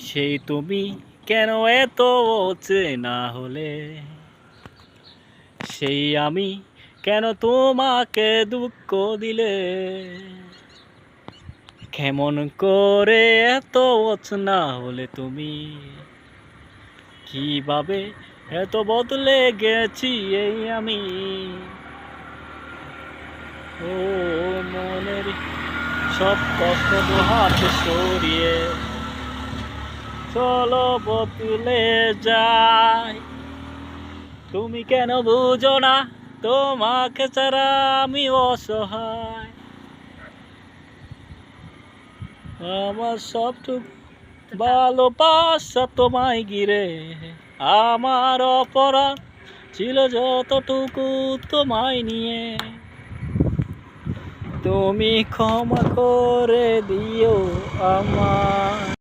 সেই তুমি কেন এত অচেনা হলে, সেই আমি কেন তোমাকে দুঃখ দিলে, কেমন করে এত অচেনা হলে তুমি, কিভাবে এত বদলে গেছি এই আমি। ও মনের সব কষ্ট হাতে সরিয়ে চলো বদলে যাই। তুমি কেন বুঝো না তোমাকে ছাড়া আমি অসহায়। আমার সবটুকু ভালোবাসা তোমায় ঘিরে, আমার অপরাধ ছিল যতটুকু তোমায় নিয়ে। তুমি ক্ষমা করে দিও আমায়।